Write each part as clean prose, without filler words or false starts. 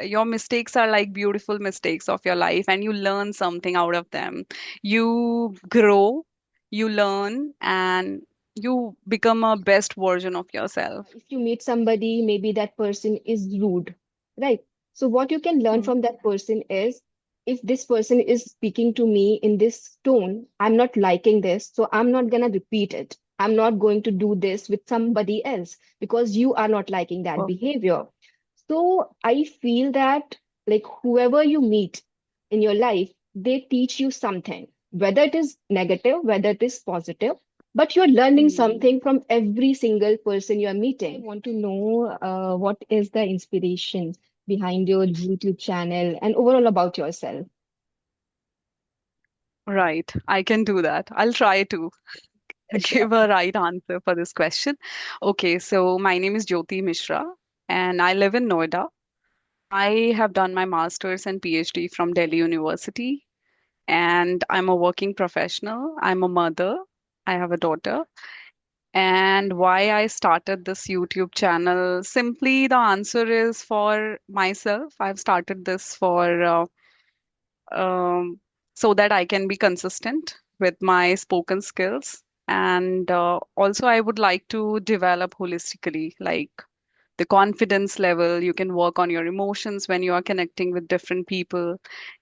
your mistakes are like beautiful mistakes of your life, and you learn something out of them. You grow, you learn, and you become a best version of yourself. If you meet somebody, maybe that person is rude, right? So what you can learn Hmm. from that person is, if this person is speaking to me in this tone, I'm not liking this, so I'm not gonna repeat it. I'm not going to do this with somebody else because you are not liking that Well, behavior. So I feel that, like, whoever you meet in your life, they teach you something, whether it is negative, whether it is positive, but you're learning hmm. something from every single person you're meeting. I want to know what is the inspiration behind your YouTube channel and overall about yourself. Right, I can do that. I'll try to Sure. give a right answer for this question. Okay, so my name is Jyoti Mishra, and I live in Noida. I have done my master's and PhD from Delhi University, and I'm a working professional. I'm a mother. I have a daughter. And why I started this YouTube channel, simply the answer is for myself. I've started this for um, so that I can be consistent with my spoken skills. And also, I would like to develop holistically, like the confidence level. You can work on your emotions when you are connecting with different people.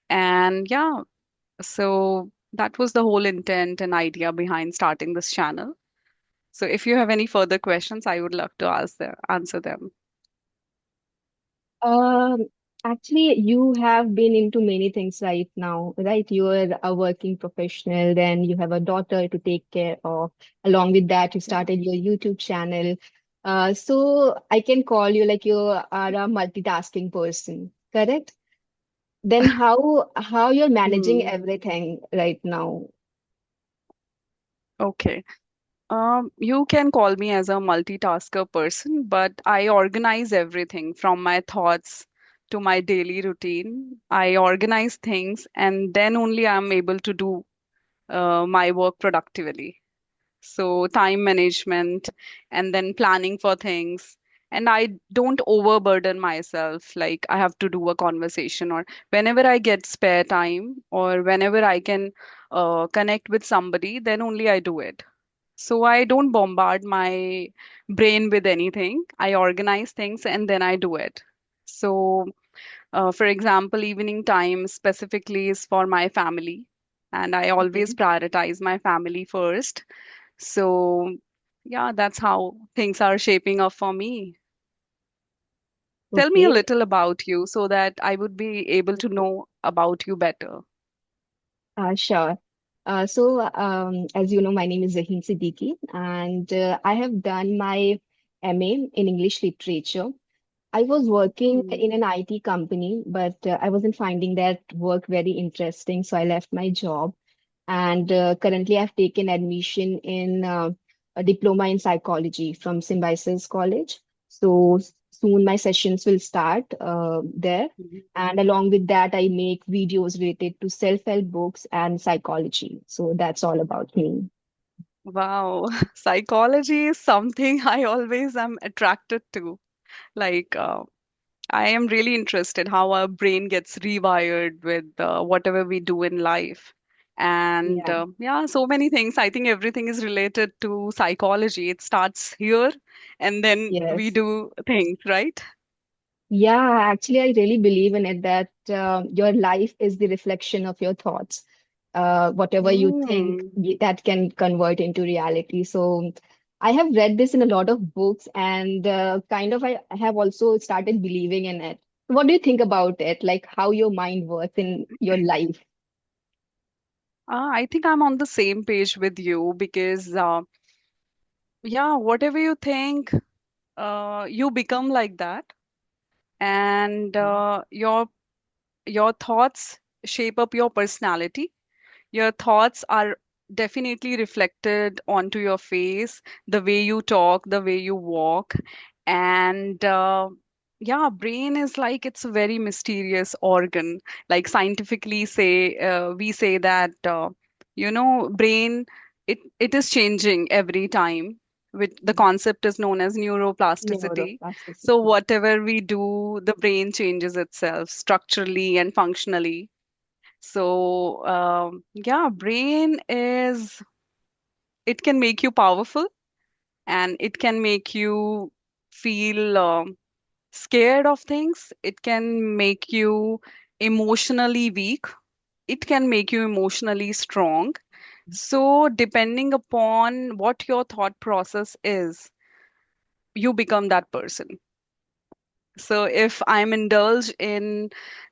And yeah, so that was the whole intent and idea behind starting this channel. So if you have any further questions, I would love to answer them. Um, Actually, you have been into many things right now, right? You're a working professional, then you have a daughter to take care of. Along with that, you Yeah. started your YouTube channel. So I can call you like you are a multitasking person, correct? Then how you're managing Hmm. everything right now? Okay. You can call me as a multitasker person, but I organize everything from my thoughts to my daily routine. I organize things, and then only I'm able to do my work productively. So time management and then planning for things. And I don't overburden myself, like I have to do a conversation, or whenever I get spare time or whenever I can connect with somebody, then only I do it. So I don't bombard my brain with anything. I organize things and then I do it. So, for example, evening time specifically is for my family, and I always Mhm. prioritize my family first. So, yeah, that's how things are shaping up for me. Tell me a Okay, little about you so that I would be able to know about you better. sure. As you know, my name is Zahin Siddiqui, and I have done my MA in English literature. I was working Hmm. in an IT company, but I wasn't finding that work very interesting, so I left my job. And currently, I've taken admission in a diploma in psychology from Symbiosis College. So soon my sessions will start there. Mhm. And along with that, I make videos related to self-help books and psychology. So that's all about me. Wow, psychology is something I always am attracted to. Like, I am really interested how our brain gets rewired with whatever we do in life. And Yeah. yeah, so many things. I think everything is related to psychology. It starts here and then we Yes. do things, right? Yeah, actually, I really believe in it that your life is the reflection of your thoughts. Whatever you think, Mm. that can convert into reality. So I have read this in a lot of books, and kind of I have also started believing in it. What do you think about it? Like how your mind works in your life? I think I'm on the same page with you because, yeah, whatever you think, you become like that. And your thoughts shape up your personality. Your thoughts are definitely reflected onto your face, the way you talk, the way you walk. And yeah, brain is like it's a very mysterious organ. Like scientifically say, we say that brain it is changing every time. which the concept is known as neuroplasticity. So Neuroplasticity. whatever we do, the brain changes itself structurally and functionally. So yeah, brain is, it can make you powerful, and it can make you feel scared of things. It can make you emotionally weak. It can make you emotionally strong. So, depending upon what your thought process is, you become that person. So, if I'm indulged in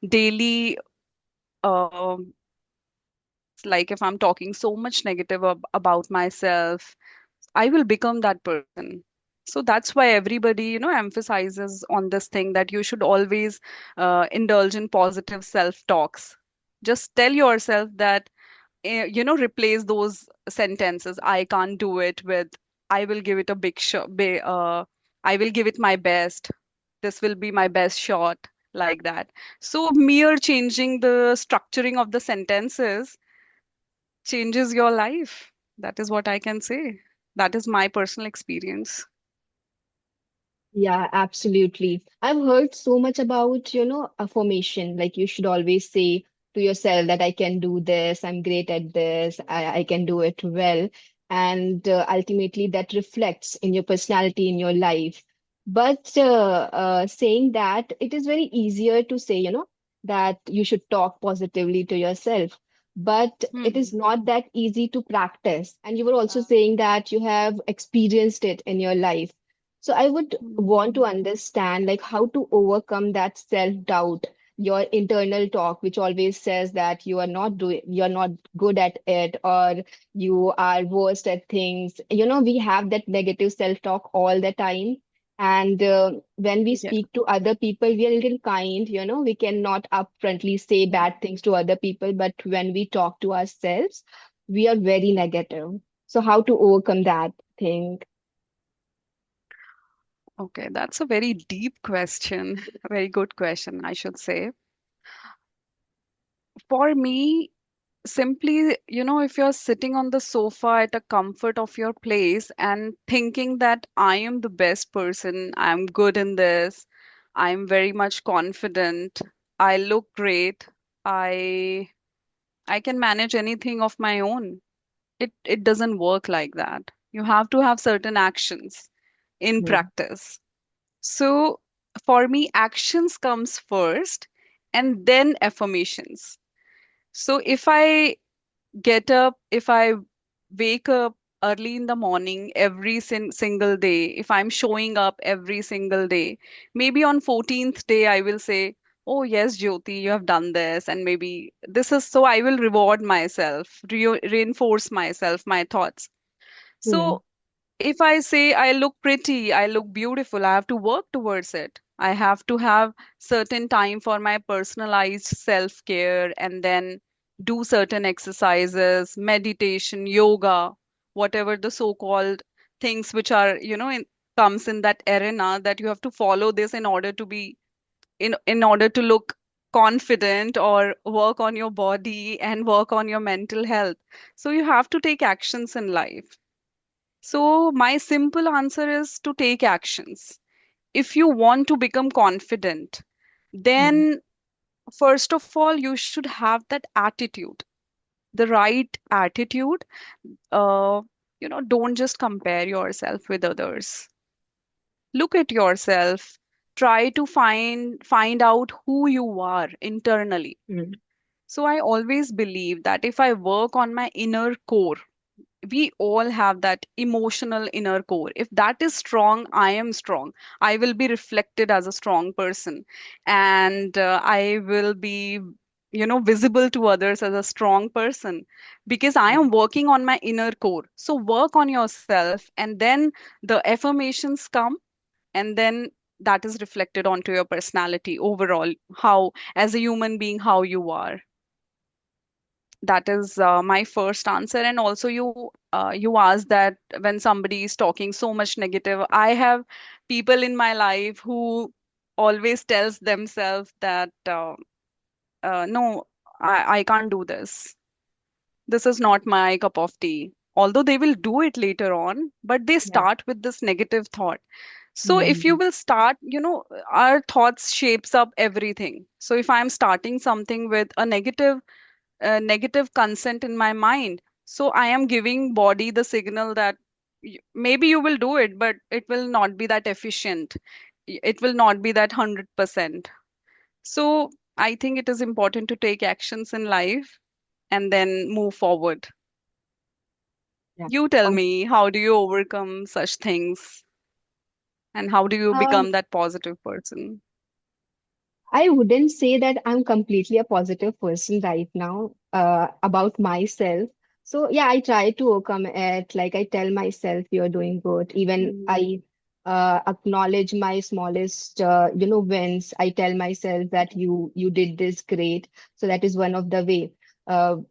daily thoughts, like if I'm talking so much negative about myself, I will become that person. So that's why everybody, emphasizes on this thing that you should always indulge in positive self-talks. Just tell yourself that, replace those sentences, I can't do it, with I will give it a big shot, I will give it my best. This will be my best shot, like that. So mere changing the structuring of the sentences changes your life. That is what I can say. That is my personal experience. Yeah, absolutely. I've heard so much about, affirmation. Like you should always say to yourself that I can do this, I'm great at this, I can do it well. And ultimately that reflects in your personality, in your life. But saying that, it is very easier to say, that you should talk positively to yourself. But it is Hmm. not that easy to practice. And you were also saying that you have experienced it in your life. So I would Hmm. want to understand like how to overcome that self-doubt, your internal talk, which always says that you're not good at it, or you are worst at things. We have that negative self-talk all the time. And when we Yeah. speak to other people, we are a little kind, we cannot upfrontly say bad things to other people, but when we talk to ourselves, we are very negative. So how to overcome that thing? Okay, that's a very deep question. A very good question, I should say. For me, simply, if you're sitting on the sofa at a comfort of your place and thinking that I am the best person, I'm good in this, I'm very much confident, I look great, I I can manage anything of my own. It doesn't work like that. You have to have certain actions in Mm, practice. So for me, actions comes first and then affirmations. So if I wake up early in the morning every single day, if I'm showing up every single day, maybe on 14th day I will say, oh yes, Jyoti, you have done this, and maybe this is, so I will reward myself, reinforce myself, my thoughts. mm, So if I say I look pretty, I look beautiful, I have to work towards it. I have to have certain time for my personalized self-care, and then do certain exercises, meditation, yoga, whatever the so-called things which are, comes in that arena, that you have to follow this in order to be, in order to look confident, or work on your body and work on your mental health. So you have to take actions in life. So, my simple answer is to take actions. If you want to become confident, mm, then first of all, you should have that attitude, the right attitude. Uh, don't just compare yourself with others. Look at yourself. Try to find out who you are internally. mm, So I always believe that if I work on my inner core, we all have that emotional inner core. If that is strong, I am strong. I will be reflected as a strong person, and I will be, visible to others as a strong person, because I am mm. working on my inner core. So work on yourself, and then the affirmations come, and then that is reflected onto your personality overall, how, as a human being, how you are. That is my first answer. And also, you asked that when somebody is talking so much negative, I have people in my life who always tells themselves that no, I can't do this, this is not my cup of tea, although they will do it later on, but they Yeah. start with this negative thought. So if you Hmm. will start, our thoughts shapes up everything. So if I'm starting something with a negative consent in my mind, so I am giving body the signal that maybe you will do it, but it will not be that efficient. It will not be that 100%. So I think it is important to take actions in life and then move forward. Yeah. You tell Um, me, how do you overcome such things and how do you um, become that positive person? I wouldn't say that I'm completely a positive person right now about myself. So yeah, I try to overcome it. Like I tell myself, you're doing good. Even Mm. I acknowledge my smallest, wins. I tell myself that you did this great. So that is one of the way.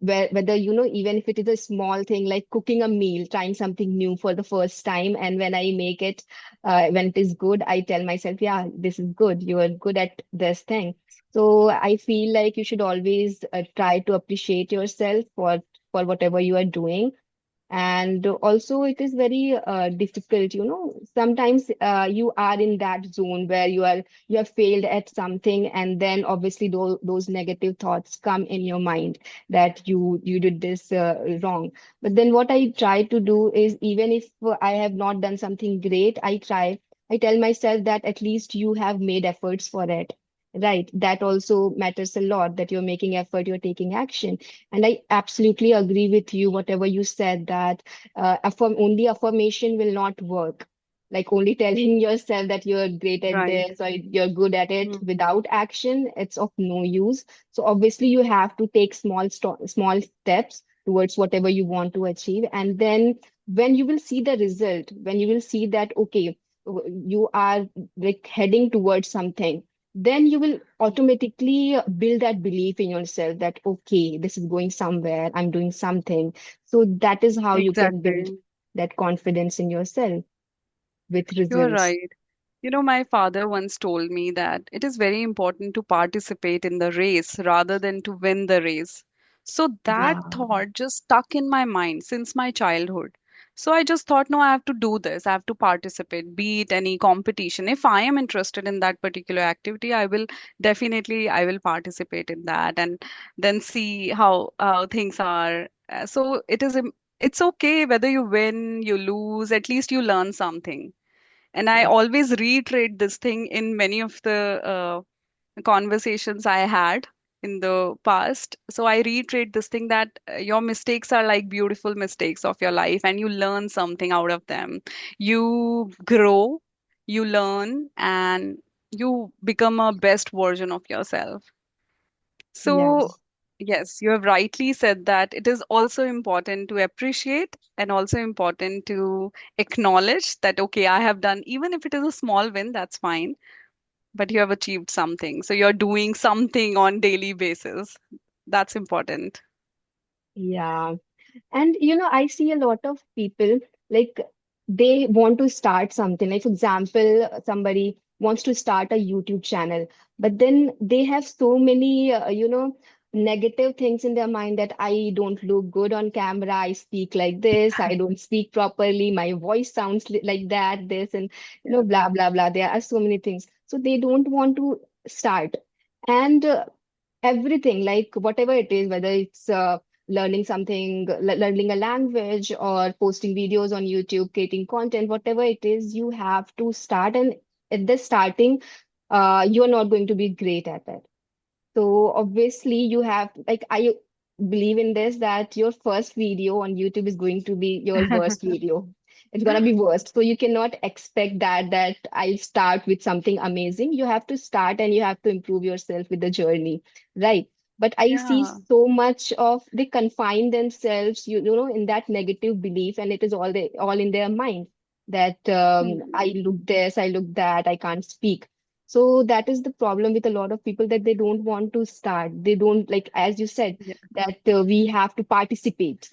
Whether even if it is a small thing like cooking a meal, trying something new for the first time, and when I make it, when it is good, I tell myself, yeah, this is good. You are good at this thing. So I feel like you should always try to appreciate yourself for whatever you are doing. And also it is very difficult, sometimes you are in that zone where you have failed at something, and then obviously those negative thoughts come in your mind that you did this wrong. But then what I try to do is, even if I have not done something great, I tell myself that at least you have made efforts for it. Right, that also matters a lot, that you're making effort, you're taking action. And I absolutely agree with you, whatever you said, that only affirmation will not work. Like only telling yourself that you're great at Right. this or you're good at it Mm. without action, it's of no use. So obviously you have to take small steps towards whatever you want to achieve. And then when you will see the result, when you will see that, okay, you are like heading towards something, then you will automatically build that belief in yourself that, okay, this is going somewhere, I'm doing something. So that is how you can build Exactly. that confidence in yourself with You're results. right. My father once told me that it is very important to participate in the race rather than to win the race. So that Yeah. thought just stuck in my mind since my childhood. So I just thought, no, I have to do this. I have to participate, be it any competition. If I am interested in that particular activity, I will participate in that and then see how things are. So it's okay whether you win, you lose, at least you learn something. And I Yeah. always reiterate this thing in many of the conversations I had in the past. So I reiterate this thing that your mistakes are like beautiful mistakes of your life, and you learn something out of them. You grow, you learn, and you become a best version of yourself. So, Yes. yes, you have rightly said that it is also important to appreciate and also important to acknowledge that, okay, I have done, even if it is a small win, that's fine, but you have achieved something. So you're doing something on daily basis. That's important. Yeah. And I see a lot of people like they want to start something. Like, for example, somebody wants to start a YouTube channel, but then they have so many, negative things in their mind that I don't look good on camera. I speak like this. I don't speak properly. My voice sounds like that, this, and Yeah. blah, blah, blah. There are so many things. So they don't want to start. And everything, like whatever it is, whether it's learning something, learning a language, or posting videos on YouTube, creating content, whatever it is, you have to start. And at the starting, you're not going to be great at it. So obviously you have, like, I believe in this, that your first video on YouTube is going to be your worst video. It's gonna be worst. So you cannot expect that I'll start with something amazing. You have to start and you have to improve yourself with the journey, right? But I see Yeah. so much of they confine themselves, in that negative belief, and it is all in their mind that I Hmm. look this, I look that, I can't speak. So that is the problem with a lot of people, that they don't want to start. They don't, like, as you said, Yeah. that we have to participate,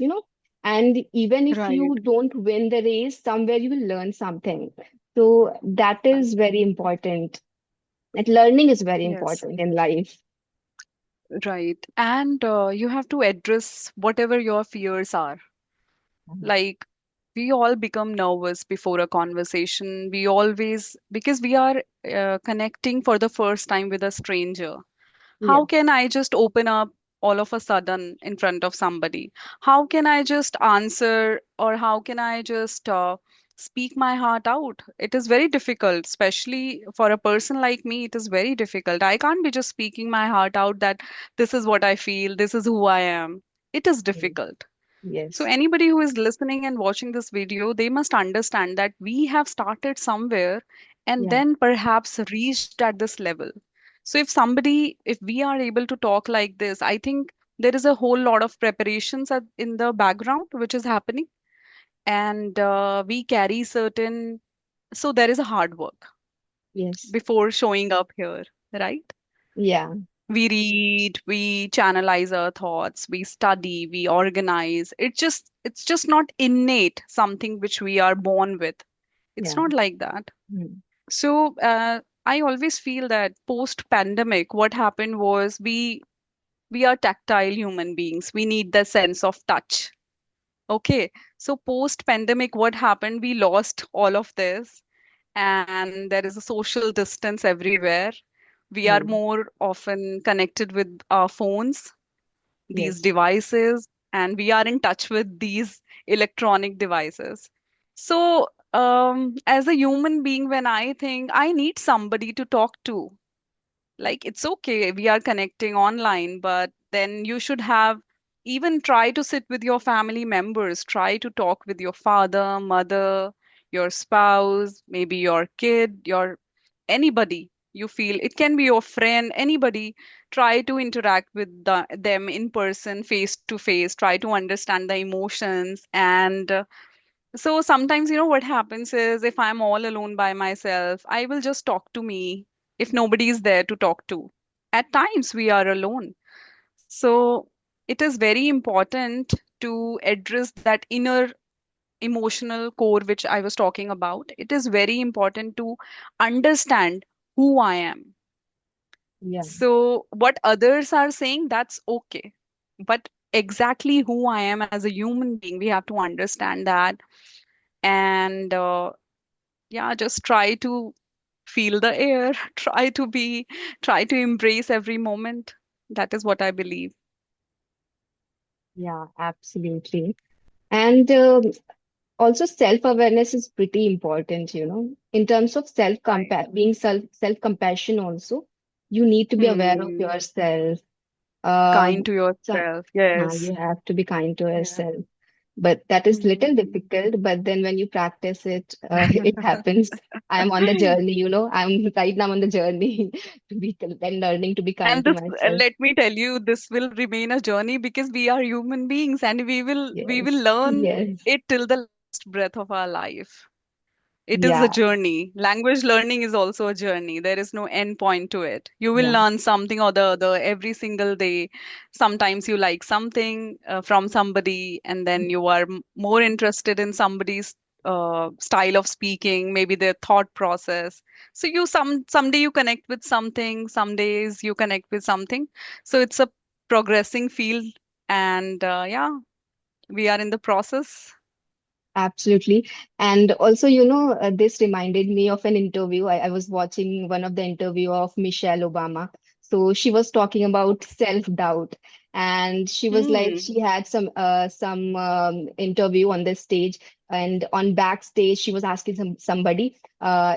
and even if Right. you don't win the race, somewhere you will learn something. So that Right. is very important. That learning is very Yes. important in life. Right. And you have to address whatever your fears are. Like, we all become nervous before a conversation. We always, because we are connecting for the first time with a stranger. Yeah. How can I just open up all of a sudden in front of somebody? How can I just answer, or how can I just speak my heart out? It is very difficult, especially for a person like me. It is very difficult. I can't be just speaking my heart out that this is what I feel, this is who I am. It is Mm. difficult. So, Yes. anybody who is listening and watching this video, they must understand that we have started somewhere and Yeah. then perhaps reached at this level. So, if we are able to talk like this, I think there is a whole lot of preparations in the background which is happening, and we carry certain, so there is a hard work Yes. before showing up here, right? Yeah. We read, we channelize our thoughts, we study, we organize. It's just not innate, something which we are born with. It's Yeah. not like that. Mm. So I always feel that post pandemic, what happened was we are tactile human beings. We need the sense of touch. Okay. So post pandemic, what happened? We lost all of this, and there is a social distance everywhere. We are Mm. more often connected with our phones, these Yes. devices, and we are in touch with these electronic devices. So, as a human being, when I think I need somebody to talk to, like, it's okay, we are connecting online, but then you should have, even try to sit with your family members, try to talk with your father, mother, your spouse, maybe your kid, your anybody you feel, it can be your friend, anybody. Try to interact with them in person, face to face, try to understand the emotions. And so sometimes, what happens is, if I'm all alone by myself, I will just talk to me if nobody is there to talk to. At times, we are alone. So it is very important to address that inner emotional core which I was talking about. It is very important to understand who I am. Yeah. So what others are saying, that's okay. But exactly who I am as a human being, we have to understand that. And yeah, just try to feel the air, try to embrace every moment. That is what I believe. Yeah, absolutely. And also self-awareness is pretty important, in terms of Right. being self-compassion also. You need to be aware of Hmm. yourself. Kind to So, yourself. Yes. you have to be kind to Yeah. yourself. But that is little Hmm. difficult. But then when you practice it, it happens. I'm on the journey, I'm right now on the journey to be and learning to be kind And to this, myself. let me tell you, this will remain a journey because we are human beings, and we will Yes, learn yes, it till the last breath of our life. It is a yeah, journey. Language learning is also a journey. There is no end point to it. You will yeah, learn something or the other every single day. Sometimes you like something from somebody, and then you are more interested in somebody's style of speaking, maybe their thought process. So someday you connect with something, some days you connect with something. So it's a progressing field, and yeah, we are in the process. absolutely. And also, this reminded me of an interview. I was watching one of the interview of Michelle Obama. So she was talking about self-doubt, and she was like, Hmm. she had some interview on the stage, and on backstage, she was asking somebody,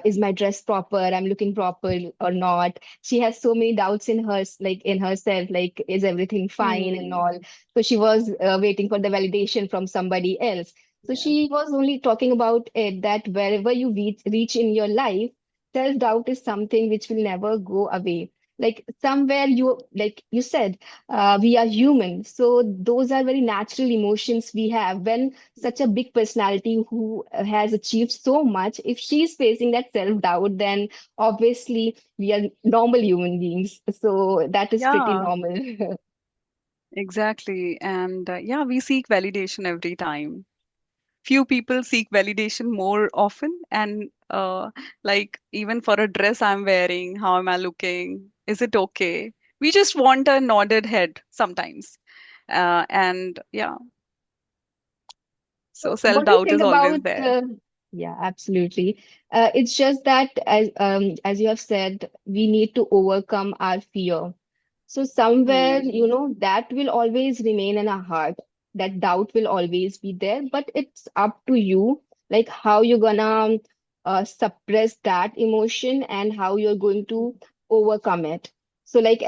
is my dress proper? I'm looking proper or not? She has so many doubts in her, like in herself, like is everything fine and Hmm. all. So she was waiting for the validation from somebody else. So she was only talking about it that wherever you reach in your life, self-doubt is something which will never go away. Like somewhere like you said, we are human. So those are very natural emotions we have. When such a big personality who has achieved so much, if she's facing that self-doubt, then obviously we are normal human beings. So that is pretty Yeah. normal. Exactly. And yeah, we seek validation every time. Few people seek validation more often. And like, even for a dress I'm wearing, how am I looking? Is it okay? We just want a nodded head sometimes. And yeah, So What do you self-doubt think is always about? there. Yeah, absolutely. It's just that, as you have said, we need to overcome our fear. So somewhere, Hmm. you know, that will always remain in our heart. That doubt will always be there, but it's up to you, like how you're gonna suppress that emotion and how you're going to overcome it. So, like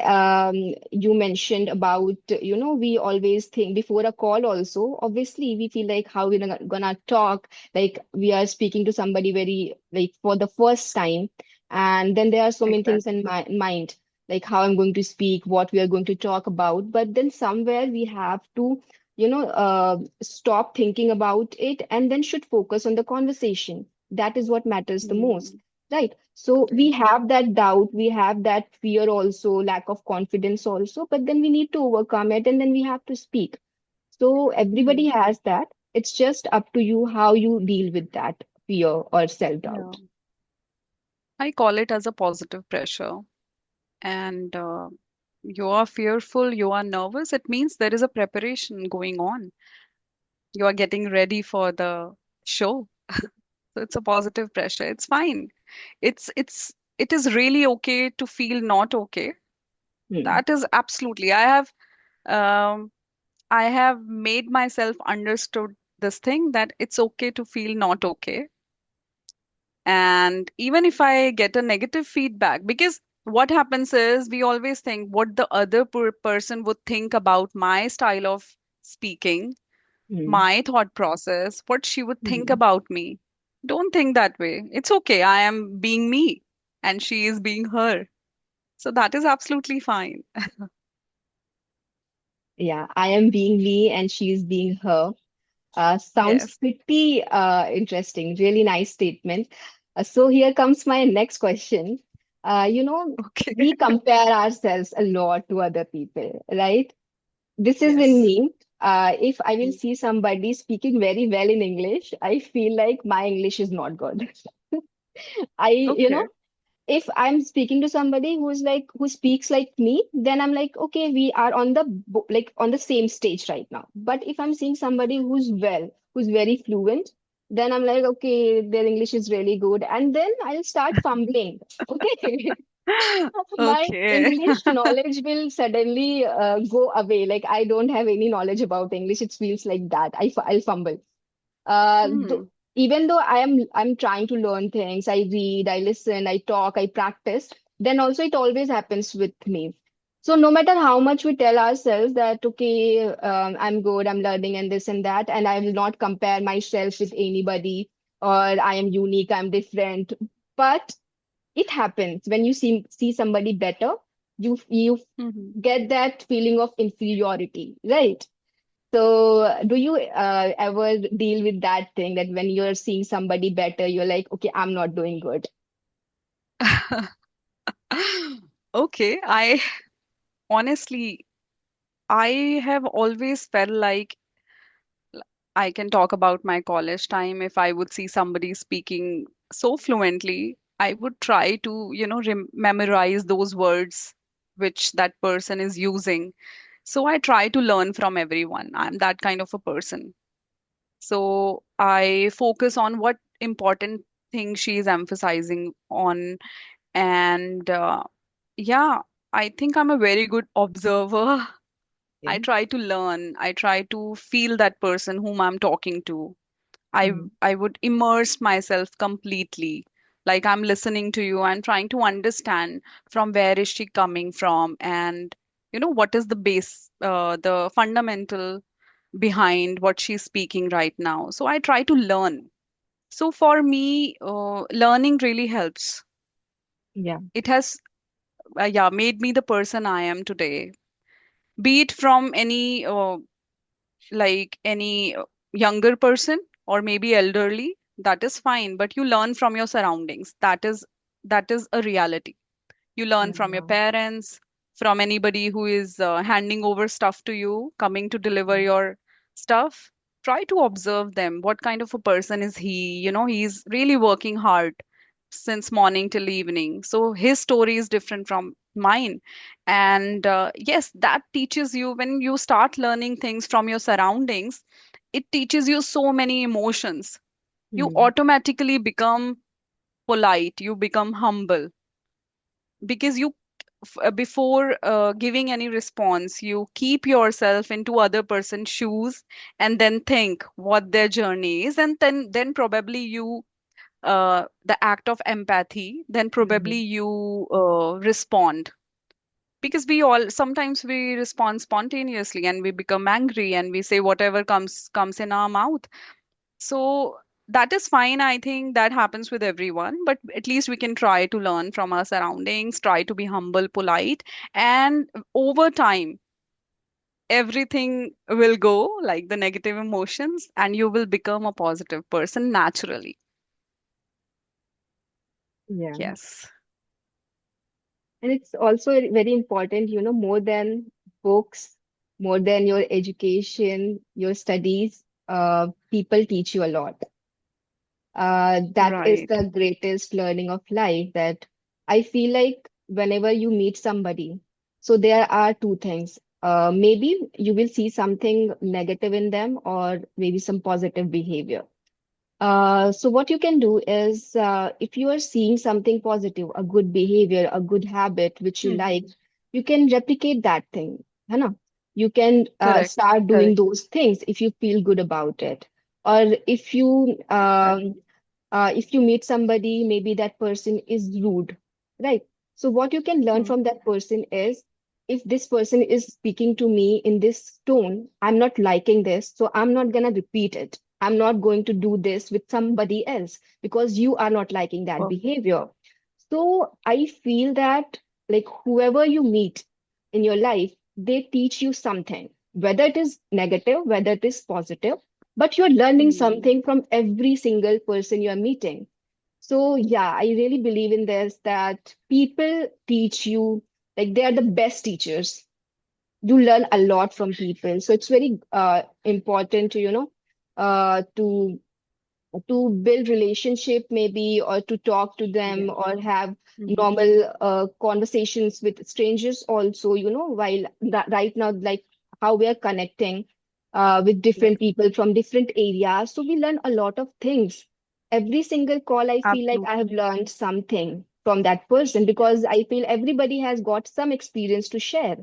you mentioned about, you know, we always think before a call also, obviously, we feel like how we're gonna talk, like we are speaking to somebody very, like for the first time. And then there are so many things in Exactly. my mind, like how I'm going to speak, what we are going to talk about. But then somewhere we have to, you know, stop thinking about it and then should focus on the conversation. That is what matters the most. Hmm. Right. So we Right. have that doubt, we have that fear also, lack of confidence also, but then we need to overcome it and then we have to speak. So everybody Hmm. has that. It's just up to you how you deal with that fear or Yeah. self-doubt. I call it as a positive pressure. And you are fearful, you are nervous, it means there is a preparation going on. You are getting ready for the show. So it's a positive pressure. It's fine. It is really okay to feel not okay. Hmm. That is absolutely. Um I have made myself understood this thing that it's okay to feel not okay. And even if I get a negative feedback, because what happens is we always think what the other person would think about my style of speaking, Hmm. my thought process, what she would think Hmm. about me. Don't think that way. It's okay. I am being me and she is being her. So that is absolutely fine. Yeah, I am being me and she is being her. Sounds Yes. pretty interesting. Really nice statement. So here comes my next question. You know, Okay. we compare ourselves a lot to other people, right? This is in Yes. me. If I will see somebody speaking very well in English, I feel like my English is not good. You know, Okay. if I'm speaking to somebody who's like who speaks like me, then I'm like, okay, we are on the like on the same stage right now. But if I'm seeing somebody who's very fluent, then I'm like, okay, their English is really good, and then I'll start fumbling. Okay, my Okay. English knowledge will suddenly go away. Like I don't have any knowledge about English. It feels like that. I'll fumble. uh, th- Hmm. Even though I'm trying to learn things, I read, I listen, I talk, I practice, then also it always happens with me. So no matter how much we tell ourselves that okay, I'm good, I'm learning and this and that, and I will not compare myself with anybody, or I am unique, I'm different, but it happens when you see somebody better, you Hmm. get that feeling of inferiority, right? So, do you ever deal with that thing that when you're seeing somebody better, you're like, okay, I'm not doing good? Okay. I honestly, I have always felt like I can talk about my college time. If I would see somebody speaking so fluently, I would try to, memorize those words which that person is using. So I try to learn from everyone. I'm that kind of a person. So I focus on what important thing she is emphasizing on. And yeah, I think I'm a very good observer. I Okay. try to learn. I try to feel that person whom I'm talking to. I Mhm. I would immerse myself completely. Like I'm listening to you. I'm trying to understand from where is she coming from, and what is the base, the fundamental behind what she's speaking right now. So I try to learn. So for me, learning really helps. Yeah. It has, yeah, made me the person I am today. Be it from any younger person or maybe elderly, that is fine. But you learn from your surroundings. That is a reality. You learn from your Yeah. parents, from anybody who is handing over stuff to you, coming to deliver your stuff. Try to observe them. What kind of a person is he? He's really working hard since morning till evening. So his story is different from mine. And yes, that teaches you when you start learning things from your surroundings. it teaches you so many emotions. You Hmm. automatically become polite, you become humble, because before giving any response, you keep yourself into other person's shoes and then think what their journey is, and then probably you the act of empathy, then probably Hmm. you respond, because we all sometimes we respond spontaneously and we become angry and we say whatever comes in our mouth. So that is fine. I think that happens with everyone, but at least we can try to learn from our surroundings, try to be humble, polite, and over time, everything will go like the negative emotions, and you will become a positive person naturally. Yeah. Yes, And it's also very important, more than books, more than your education, your studies, people teach you a lot. That is right, the greatest learning of life, that I feel like whenever you meet somebody, so there are two things. Maybe you will see something negative in them or maybe some positive behavior. So what you can do is, if you are seeing something positive, a good behavior, a good habit which you hmm, like, you can replicate that thing. है ना? You can correct, start doing correct, those things if you feel good about it. Or exactly. if you meet somebody, maybe that person is rude, right? So what you can learn Hmm. from that person is, if this person is speaking to me in this tone, I'm not liking this, so I'm not gonna repeat it. I'm not going to do this with somebody else because you are not liking that Perfect. behavior. So I feel that, like, whoever you meet in your life, they teach you something, whether it is negative, whether it is positive, but you're learning Hmm. something from every single person you're meeting. So yeah, I really believe in this, that people teach you, like they are the best teachers. You learn a lot from people. So it's very important to, to build relationship maybe, or to talk to them, Yes. or have Hmm. normal conversations with strangers also, while right now, like how we are connecting with Yes, different people from different areas, so we learn a lot of things. Every single call, I feel like I have absolutely. learned something from that person, Yes, because I feel everybody has got some experience to share.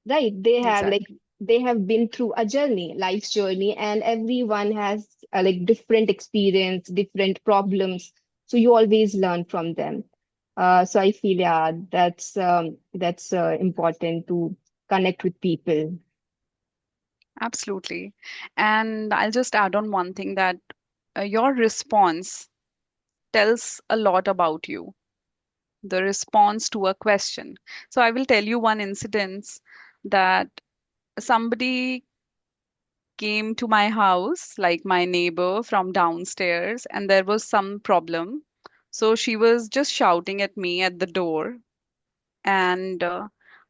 Right, exactly. they have been through a journey, life's journey, and everyone has like different experience, different problems. So you always learn from them. So I feel, yeah, that's important to connect with people. Absolutely. And I'll just add on one thing that your response tells a lot about you, the response to a question. So I will tell you one incident that somebody came to my house, like my neighbor from downstairs, and there was some problem. So she was just shouting at me at the door, and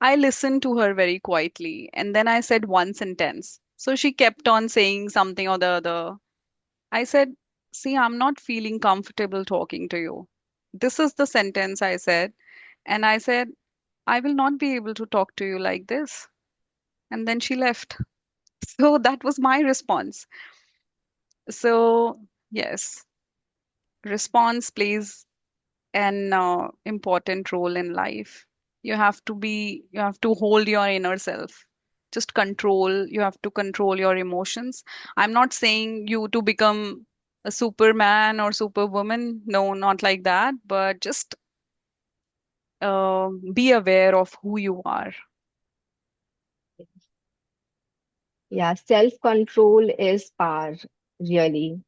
I listened to her very quietly. And then I said one sentence. So she kept on saying something or the other. I said, see, I'm not feeling comfortable talking to you. This is the sentence I said. And I said, I will not be able to talk to you like this. And then she left. So that was my response. So, yes, response plays an important role in life. You have to hold your inner self. Just control, you have to control your emotions. I'm not saying you to become a superman or superwoman. No, not like that, but just be aware of who you are. Yeah, self-control is power, really.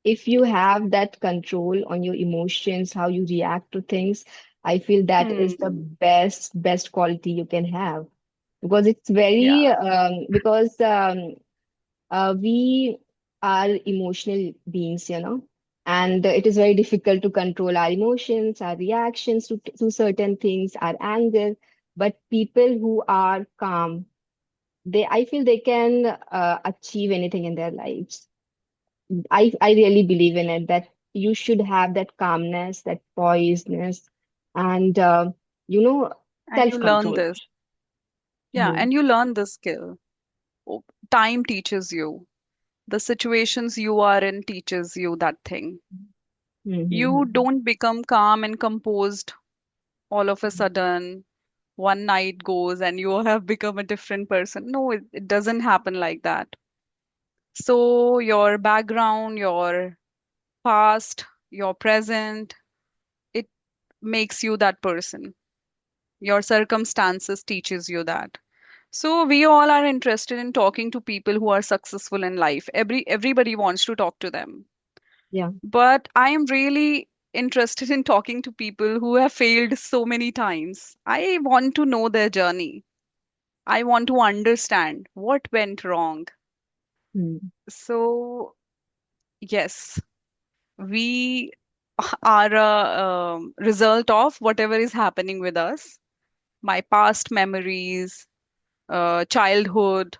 If you Yes. have that control on your emotions, how you react to things, I feel that is the Hmm. best quality you can have, because it's very Yeah, because we are emotional beings, and it is very difficult to control our emotions, our reactions to certain things, our anger. But people who are calm, I feel they can achieve anything in their lives. I really believe in it, that you should have that calmness, that poiseness, and you know, and you learn self-control. this. Yeah, Mhm. and you learn this skill. Oh, time teaches you. The situations you are in teaches you that thing. You Mm-hmm. don't become calm and composed all of a sudden. One night goes and you have become a different person. No, it doesn't happen like that. So your background, your past, your present, it makes you that person. Your circumstances teaches you that. So we all are interested in talking to people who are successful in life. Everybody wants to talk to them. Yeah. But I am really interested in talking to people who have failed so many times. I want to know their journey. I want to understand what went wrong. Mm. So, yes, we are a result of whatever is happening with us. My past memories, childhood,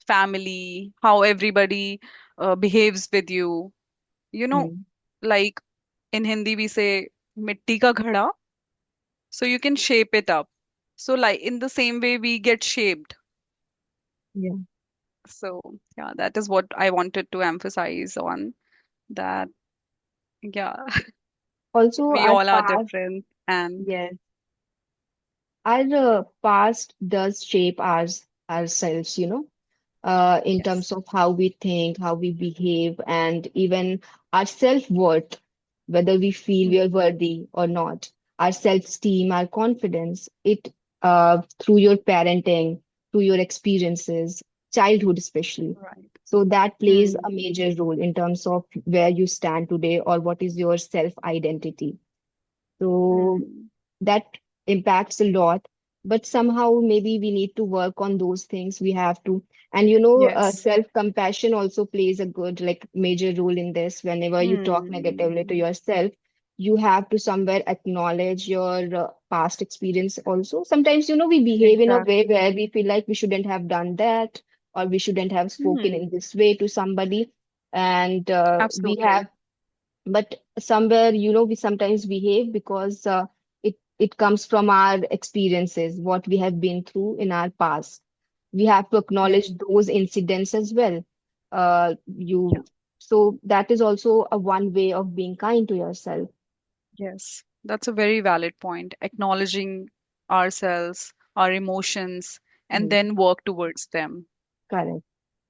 family, how everybody behaves with you. You know, Mm. like in Hindi we say mitti ka ghada, so you can shape it up. So like in the same way we get shaped. Yeah. So yeah, that is what I wanted to emphasize on that. Yeah, Also, we our all are past, different and yes, our past does shape ourselves, in yes. terms of how we think, how we behave, and even our self-worth, whether we feel we are Mm, worthy or not, our self-esteem, our confidence, it through your parenting, through your experiences, childhood especially. right. So that plays a Mm, major role in terms of where you stand today or what is your self-identity. So mm, that impacts a lot, but somehow maybe we need to work on those things. We have to, and yes. self-compassion also plays a good, like, major role in this. Whenever you talk negatively to Mm, yourself, you have to somewhere acknowledge your past experience also. Sometimes, we behave in a way exactly. where we feel like we shouldn't have done that, or we shouldn't have spoken Mm, in this way to somebody. And we absolutely. have but somewhere we sometimes behave because it comes from our experiences, what we have been through in our past. We have to Yes. acknowledge those incidents as well. Yeah. You So that is also a one way of being kind to yourself. Yes. That's a very valid point. Acknowledging ourselves, our emotions, and Hmm. then work towards them. Correct.